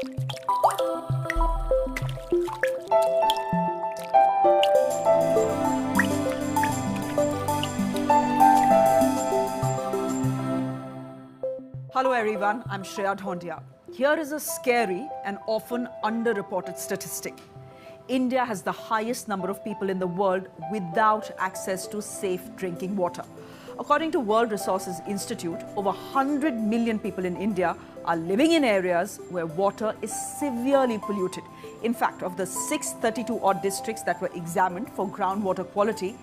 Hello everyone, I'm Shreya Dhondia. Here is a scary and often underreported statistic. India has the highest number of people in the world without access to safe drinking water. According to World Resources Institute, over 100 million people in India are living in areas where water is severely polluted. In fact, of the 632 odd districts that were examined for groundwater quality,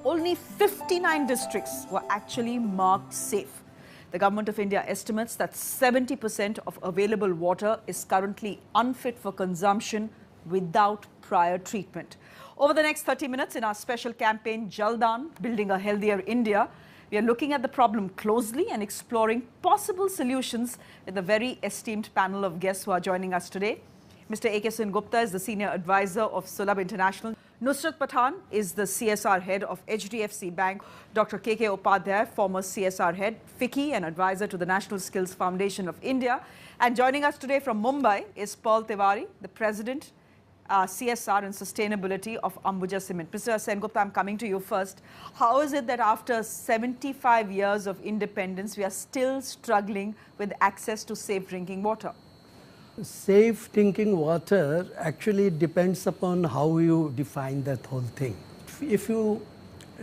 only 59 districts were actually marked safe. The Government of India estimates that 70% of available water is currently unfit for consumption without prior treatment. Over the next 30 minutes in our special campaign, Daan, Building a Healthier India, we are looking at the problem closely and exploring possible solutions with a very esteemed panel of guests who are joining us today. Mr. A.K. Gupta is the Senior Advisor of Sulabh International. Nusrat Pathan is the CSR Head of HDFC Bank. Dr. K.K. Upadhyay, former CSR Head, FICCI and Advisor to the National Skills Foundation of India. And joining us today from Mumbai is Paul Tiwari, the President, CSR and Sustainability of Ambuja Cement. Mr. Sengupta, I'm coming to you first. How is it that after 75 years of independence, we are still struggling with access to safe drinking water? Safe drinking water actually depends upon how you define that whole thing. If you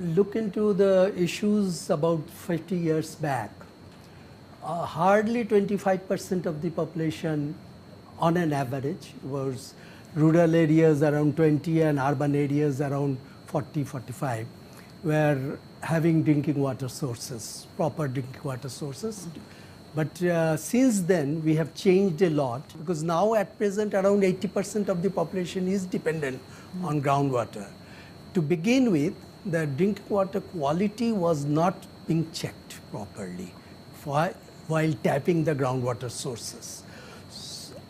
look into the issues about 50 years back, hardly 25% of the population on an average was rural areas around 20 and urban areas around 40-45 were having drinking water sources, proper drinking water sources. But since then, we have changed a lot because now at present around 80% of the population is dependent on groundwater. To begin with, the drinking water quality was not being checked properly while tapping the groundwater sources.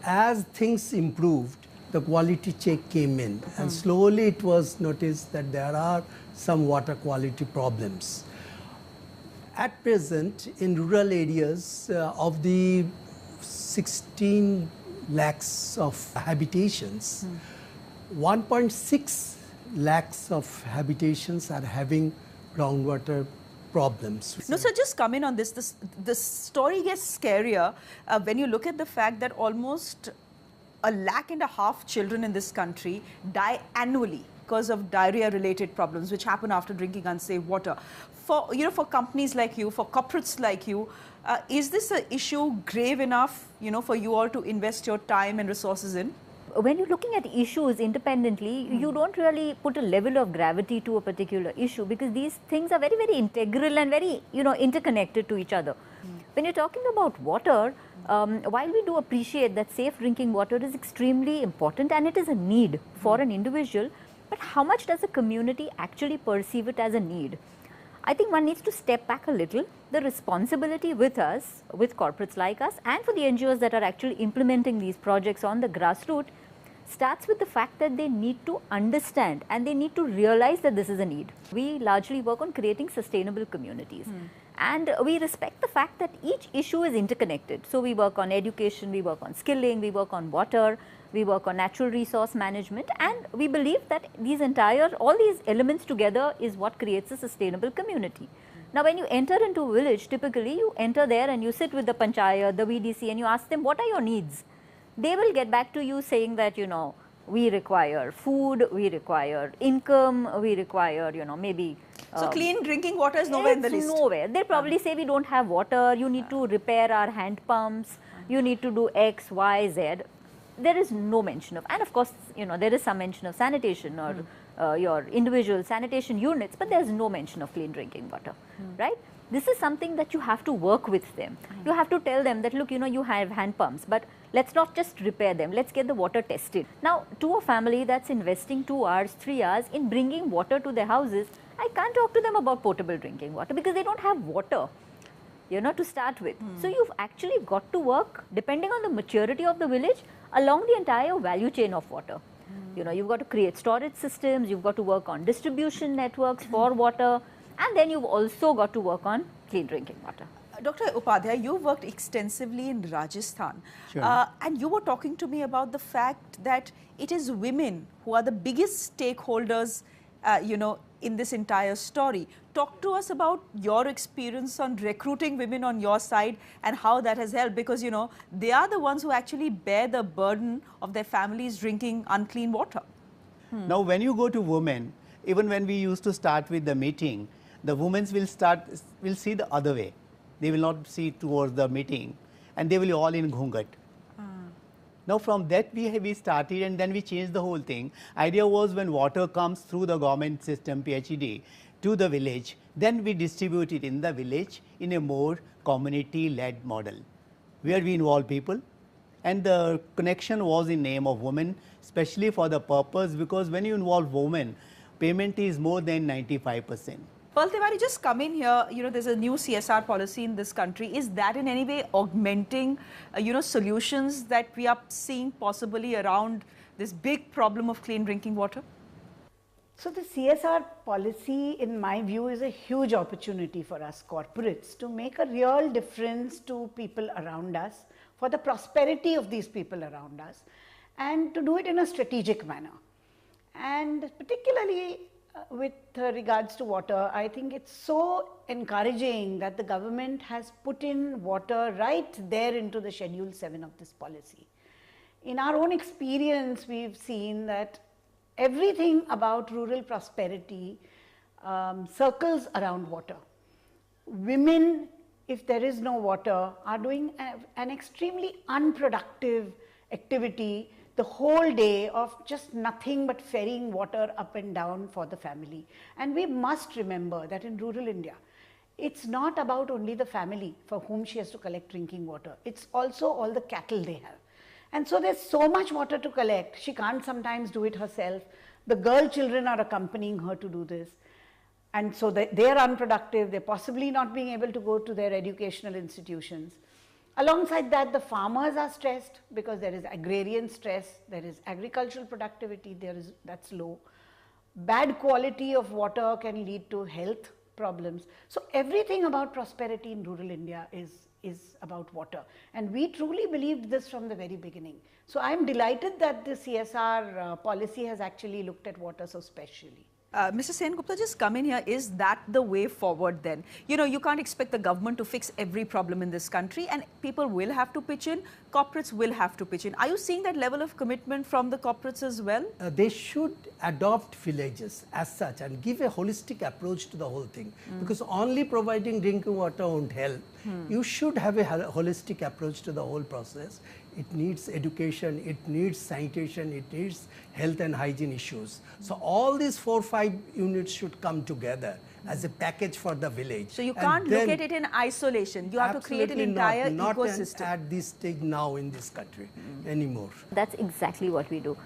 As things improved, the quality check came in and slowly it was noticed that there are some water quality problems. At present, in rural areas, of the 16 lakhs of habitations, 1.6 lakhs of habitations are having groundwater problems. No, sir, just come in on this. The story gets scarier when you look at the fact that almost 1.5 lakh children in this country die annually because of diarrhea-related problems which happen after drinking unsafe water. For companies like you, for corporates like you, is this an issue grave enough, for you all to invest your time and resources in? When you're looking at issues independently, you don't really put a level of gravity to a particular issue because these things are very, very integral and very, interconnected to each other. When you're talking about water, while we do appreciate that safe drinking water is extremely important and it is a need for an individual, but how much does the community actually perceive it as a need? I think one needs to step back a little. The responsibility with us, with corporates like us, and for the NGOs that are actually implementing these projects on the grassroots, starts with the fact that they need to understand and they need to realize that this is a need. We largely work on creating sustainable communities. And we respect the fact that each issue is interconnected. So we work on education, we work on skilling, we work on water, we work on natural resource management, and we believe that all these elements together is what creates a sustainable community. Now when you enter into a village, typically you enter there and you sit with the panchayat, the VDC, and you ask them, what are your needs? They will get back to you saying that, we require food, we require income, we require, maybe... So clean drinking water is nowhere in the list? Nowhere. They probably say we don't have water, you need to repair our hand pumps, you need to do X, Y, Z. There is no mention of, and of course, there is some mention of sanitation or your individual sanitation units, but there's no mention of clean drinking water, right? This is something that you have to work with them. You have to tell them that, look, you have hand pumps, but let's not just repair them. Let's get the water tested. Now, to a family that's investing 2 hours, 3 hours in bringing water to their houses, I can't talk to them about potable drinking water because they don't have water, to start with. So you've actually got to work, depending on the maturity of the village, along the entire value chain of water. You've got to create storage systems, you've got to work on distribution networks for water, and then you've also got to work on clean drinking water. Dr. Upadhyay, you worked extensively in Rajasthan. Sure. And you were talking to me about the fact that it is women who are the biggest stakeholders, in this entire story. Talk to us about your experience on recruiting women on your side and how that has helped, because, they are the ones who actually bear the burden of their families drinking unclean water. Now, when you go to women, even when we used to start with the meeting, the women will see the other way. They will not see towards the meeting, and they will be all in ghungat. Now, from that we started, and then we changed the whole thing. Idea was when water comes through the government system, PHED, to the village, then we distribute it in the village in a more community-led model, where we involve people. And the connection was in name of women, especially for the purpose, because when you involve women, payment is more than 95%. Pearl Tiwari, just come in here, there's a new CSR policy in this country. Is that in any way augmenting, solutions that we are seeing possibly around this big problem of clean drinking water? So the CSR policy, in my view, is a huge opportunity for us corporates to make a real difference to people around us, for the prosperity of these people around us, and to do it in a strategic manner. And particularly with regards to water, I think it's so encouraging that the government has put in water right there into the Schedule 7 of this policy. In our own experience, we've seen that everything about rural prosperity circles around water. Women, if there is no water, are doing an extremely unproductive activity the whole day of just nothing but ferrying water up and down for the family. And we must remember that in rural India, it's not about only the family for whom she has to collect drinking water. It's also all the cattle they have. And so there's so much water to collect. She can't sometimes do it herself. The girl children are accompanying her to do this. And so they're unproductive. They're possibly not being able to go to their educational institutions. Alongside that, the farmers are stressed because there is agrarian stress, there is agricultural productivity, that's low. Bad quality of water can lead to health problems. So everything about prosperity in rural India is about water. And we truly believed this from the very beginning. So I'm delighted that the CSR policy has actually looked at water so specially. Mr. Sengupta, just come in here. Is that the way forward then? You can't expect the government to fix every problem in this country, and people will have to pitch in, corporates will have to pitch in. Are you seeing that level of commitment from the corporates as well? They should adopt villages as such and give a holistic approach to the whole thing, because only providing drinking water won't help. You should have a holistic approach to the whole process. It needs education, it needs sanitation, it needs health and hygiene issues. So all these 4 or 5 units should come together as a package for the village. So you can't look at it in isolation. You have to create an entire ecosystem. Not at this stage now in this country anymore. That's exactly what we do.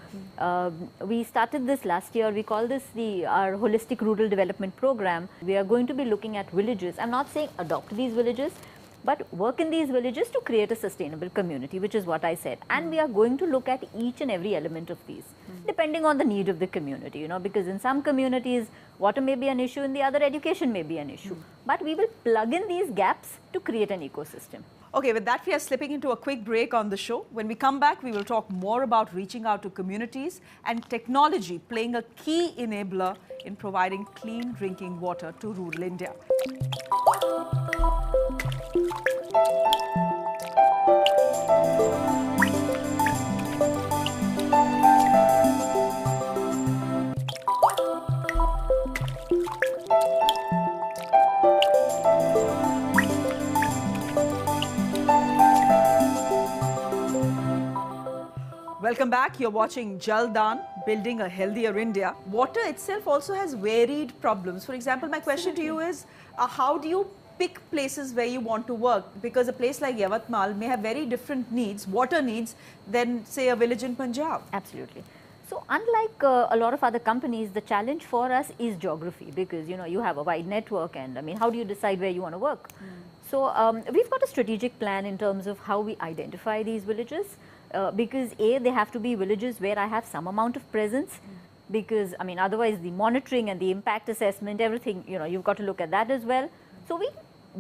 We started this last year. We call this our holistic rural development program. We are going to be looking at villages. I'm not saying adopt these villages, but work in these villages to create a sustainable community, which is what I said. And we are going to look at each and every element of these, depending on the need of the community, because in some communities, water may be an issue, in the other, education may be an issue. But we will plug in these gaps to create an ecosystem. Okay, with that, we are slipping into a quick break on the show. When we come back, we will talk more about reaching out to communities and technology playing a key enabler in providing clean drinking water to rural India. Welcome back. You're watching Jal Daan, Building a Healthier India. Water itself also has varied problems. For example, my question to you is, how do you pick places where you want to work? Because a place like Yavatmal may have very different needs, water needs, than say a village in Punjab. Absolutely. So unlike a lot of other companies, the challenge for us is geography, because you have a wide network, and how do you decide where you want to work? So we've got a strategic plan in terms of how we identify these villages. Because they have to be villages where I have some amount of presence, because otherwise the monitoring and the impact assessment, everything, you've got to look at that as well. So we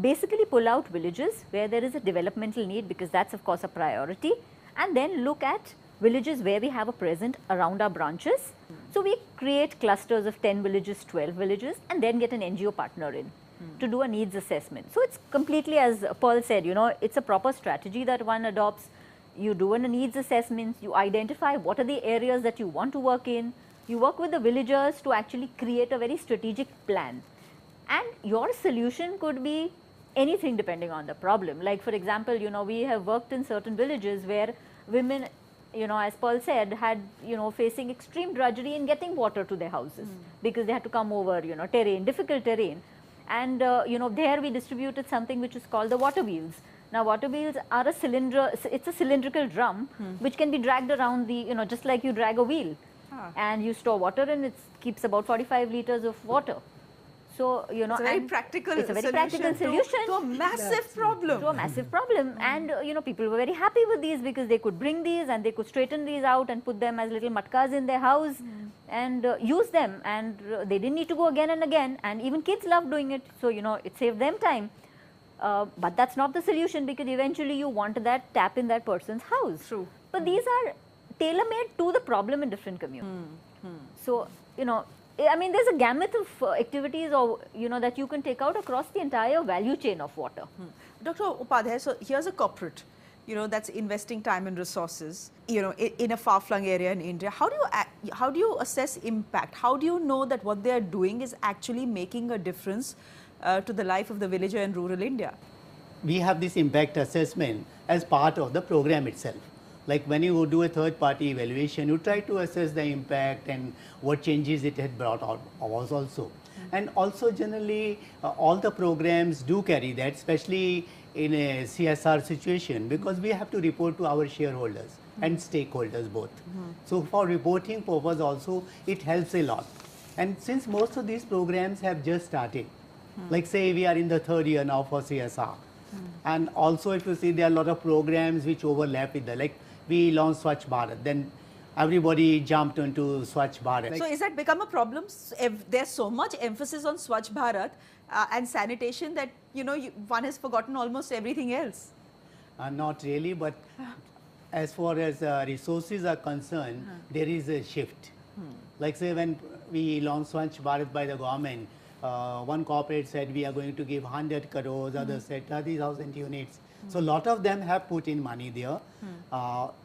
basically pull out villages where there is a developmental need, because that's of course a priority, and then look at villages where we have a presence around our branches. So we create clusters of 10 villages, 12 villages, and then get an NGO partner in to do a needs assessment. So it's completely, as Pearl said, it's a proper strategy that one adopts. You do a needs assessment, you identify what are the areas that you want to work in, you work with the villagers to actually create a very strategic plan. And your solution could be anything depending on the problem. Like for example, we have worked in certain villages where women, as Pearl said, had, facing extreme drudgery in getting water to their houses because they had to come over, difficult terrain. And, there we distributed something which is called the water wheels. Now, water wheels are it's a cylindrical drum which can be dragged around the, just like you drag a wheel. And you store water and it keeps about 45 liters of water. So, it's a very practical solution to a massive problem. To a massive problem. And, people were very happy with these because they could bring these and they could straighten these out and put them as little matkas in their house and use them. And they didn't need to go again and again. And even kids loved doing it. So, it saved them time. But that's not the solution, because eventually you want that tap in that person's house. True. But these are tailor-made to the problem in different communities. So, I mean, there's a gamut of activities that you can take out across the entire value chain of water. Dr. Upadhyay, so here's a corporate, that's investing time and resources, in a far-flung area in India. How do you assess impact? How do you know that what they are doing is actually making a difference to the life of the villager in rural India? We have this impact assessment as part of the program itself. Like when you do a third-party evaluation, you try to assess the impact and what changes it had brought out also. And also generally, all the programs do carry that, especially in a CSR situation, because we have to report to our shareholders and stakeholders both. So for reporting purpose also, it helps a lot. And since most of these programs have just started, like say we are in the third year now for CSR. And also if you see, there are a lot of programs which overlap with the, like we launched Swachh Bharat, then everybody jumped into Swachh Bharat. So is that become a problem? If there's so much emphasis on Swachh Bharat and sanitation that, one has forgotten almost everything else? Not really, but as far as resources are concerned, there is a shift. Like say when we launched Swachh Bharat by the government, one corporate said we are going to give 100 crores, others said 30,000 units. So a lot of them have put in money there.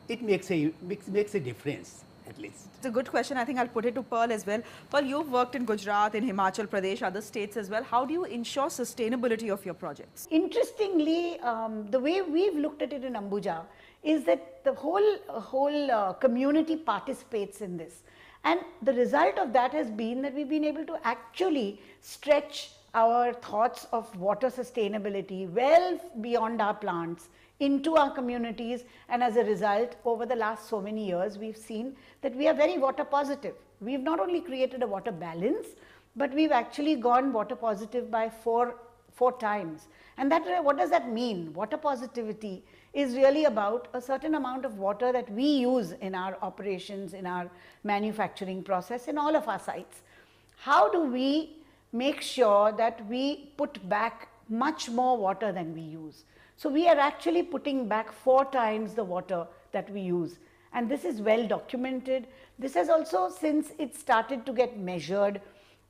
It makes a difference, at least. It's a good question. I think I'll put it to Pearl as well. Pearl, you've worked in Gujarat, in Himachal Pradesh, other states as well. How do you ensure sustainability of your projects? Interestingly, the way we've looked at it in Ambuja is that the whole community participates in this. And the result of that has been that we've been able to actually stretch our thoughts of water sustainability well beyond our plants into our communities, and as a result, over the last so many years, we've seen that we are very water positive. We've not only created a water balance, but we've actually gone water positive by four times. And that, what does that mean? Water positivity is really about a certain amount of water that we use in our operations, in our manufacturing process, in all of our sites. How do we make sure that we put back much more water than we use? So we are actually putting back 4 times the water that we use. And this is well documented. This has also, since it started to get measured,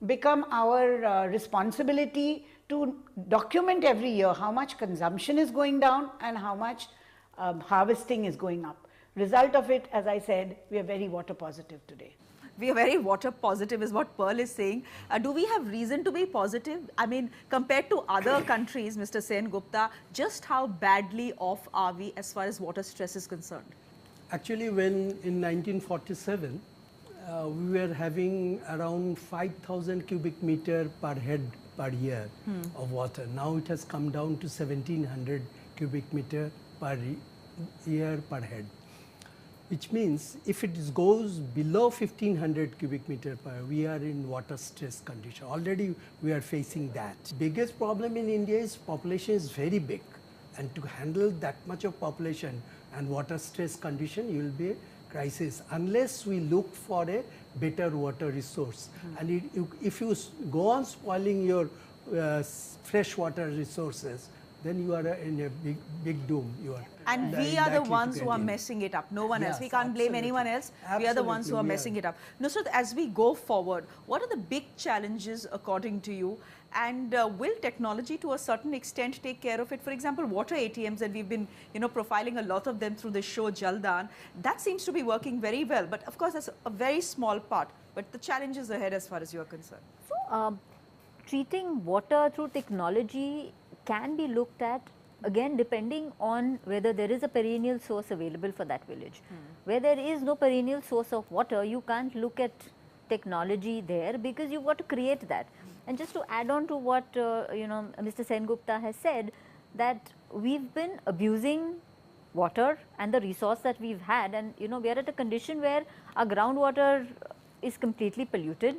become our responsibility to document every year how much consumption is going down and how much harvesting is going up. Result of it, as I said, we are very water positive today. We are very water positive is what Pearl is saying. Do we have reason to be positive? I mean, compared to other countries, Mr. Sen Gupta, just how badly off are we as far as water stress is concerned? Actually, when in 1947, we were having around 5,000 cubic meter per head per year of water. Now it has come down to 1,700 cubic meter per year per head. Which means if it goes below 1500 cubic meter per year, we are in water stress condition. Already we are facing that. Biggest problem in India is population is very big, and to handle that much of population and water stress condition, you will be a crisis unless we look for a better water resource. And if you go on spoiling your freshwater resources, then you are in a big doom. You are And we are the likely to ones who get are in. messing it up, no one else. Yes, We can't blame absolutely. anyone else. We are the ones who are Absolutely, we messing it up. Nusrat, as we go forward, what are the big challenges according to you? And will technology to a certain extent take care of it? For example, water ATMs, and we've been profiling a lot of them through the show Daan. That seems to be working very well. But of course, that's a very small part. But the challenge is ahead as far as you're concerned. So, treating water through technology can be looked at again depending on whether there is a perennial source available for that village. Where there is no perennial source of water, you can't look at technology there because you've got to create that. And just to add on to what Mr. Sengupta has said, that we've been abusing water and the resource that we've had, and we are at a condition where our groundwater is completely polluted.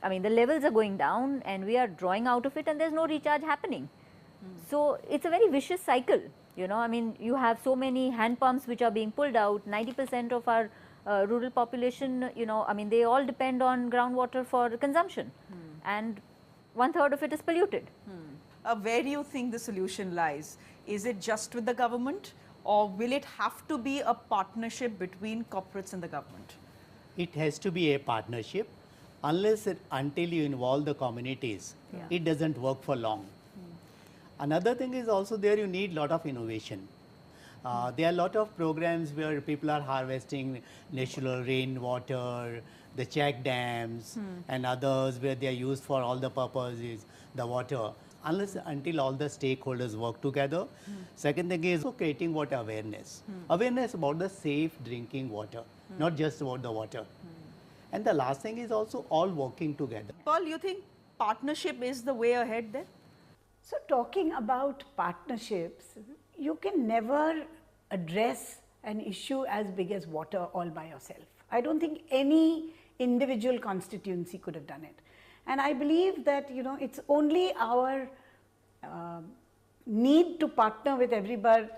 I mean, the levels are going down and we are drawing out of it and there's no recharge happening. So, it's a very vicious cycle, I mean, you have so many hand pumps which are being pulled out. 90% of our rural population, I mean, they all depend on groundwater for consumption, and 1/3 of it is polluted. Where do you think the solution lies? Is it just with the government, or will it have to be a partnership between corporates and the government? It has to be a partnership. Until you involve the communities, it doesn't work for long. Another thing is also there you need lot of innovation. There are a lot of programs where people are harvesting natural rainwater, the check dams and others where they are used for all the purposes, the water. Until all the stakeholders work together. Second thing is creating water awareness. Awareness about the safe drinking water, not just about the water. And the last thing is also all working together. Pearl, you think partnership is the way ahead then? So, talking about partnerships, you can never address an issue as big as water all by yourself. I don't think any individual constituency could have done it. And I believe that, it's only our need to partner with everybody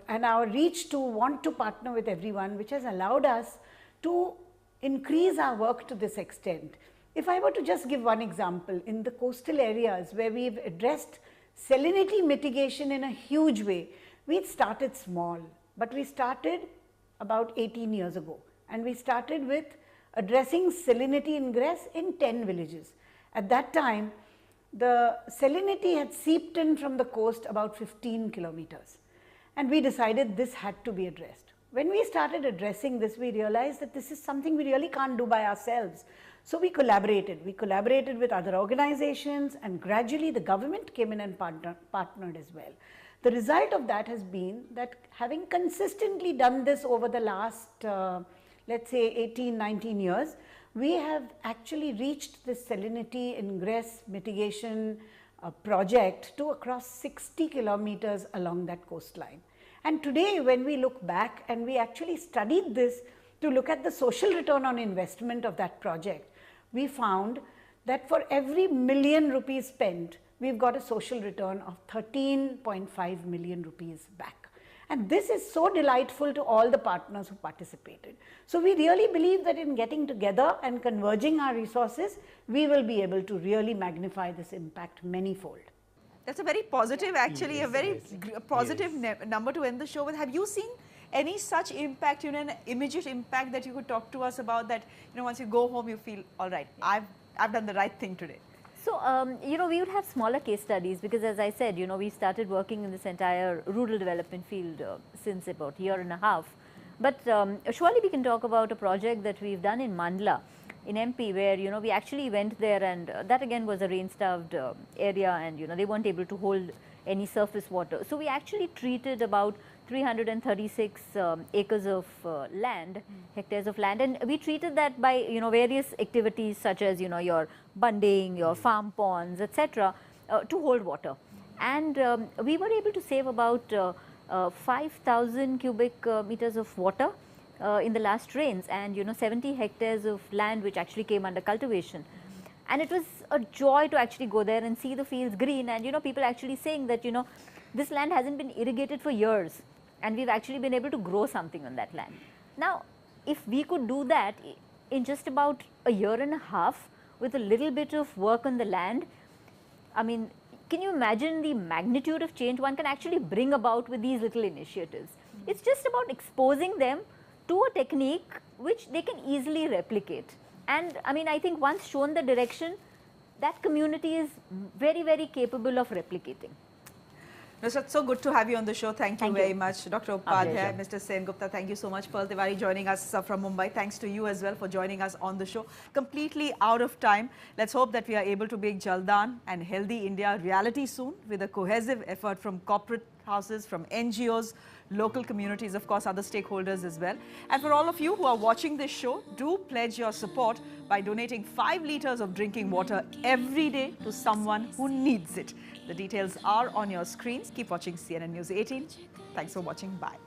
and our reach to want to partner with everyone, which has allowed us to increase our work to this extent. If I were to just give one example, in the coastal areas where we've addressed salinity mitigation in a huge way, we started small, but we started about 18 years ago, and we started with addressing salinity ingress in 10 villages. At that time, the salinity had seeped in from the coast about 15 kilometers, and we decided this had to be addressed. When we started addressing this, we realized that this is something we really can't do by ourselves. So we collaborated. We collaborated with other organizations, and gradually the government came in and partnered as well. The result of that has been that having consistently done this over the last, let's say 18, 19 years, we have actually reached this salinity ingress mitigation project to across 60 kilometers along that coastline. And today when we look back and we actually studied this to look at the social return on investment of that project, we found that for every million rupees spent, we've got a social return of 13.5 million rupees back. And this is so delightful to all the partners who participated. So we really believe that in getting together and converging our resources, we will be able to really magnify this impact manyfold. That's a very positive, actually, a very positive number to end the show with. Have you seen any such impact, an immediate impact that you could talk to us about that, once you go home, you feel, all right, I've done the right thing today? So, we would have smaller case studies because, as I said, we started working in this entire rural development field since about a year and a half. But surely we can talk about a project that we've done in Mandla in MP, where we actually went there, and that again was a rain-starved area, and they weren't able to hold any surface water. So we actually treated about 336 acres of land, hectares of land, and we treated that by various activities such as your bunding, your farm ponds, etc., to hold water. And we were able to save about 5,000 cubic meters of water in the last rains, and 70 hectares of land which actually came under cultivation. And it was a joy to actually go there and see the fields green, and people actually saying that this land hasn't been irrigated for years, and we've actually been able to grow something on that land. Now, if we could do that in just about a year and a half with a little bit of work on the land, I mean, can you imagine the magnitude of change one can actually bring about with these little initiatives? It's just about exposing them to a technique which they can easily replicate. And I mean, I think once shown the direction, that community is very, very capable of replicating. It's so good to have you on the show. Thank you very much. Dr. Upadhyay, pleasure. Mr. Sen Gupta, thank you so much. Pearl Tiwari joining us from Mumbai. Thanks to you as well for joining us on the show. Completely out of time. Let's hope that we are able to make Jaldan and Healthy India reality soon with a cohesive effort from corporate houses, from NGOs, local communities, of course, other stakeholders as well. And for all of you who are watching this show, do pledge your support by donating 5 liters of drinking water every day to someone who needs it. The details are on your screens. Keep watching CNN News 18. Thanks for watching. Bye.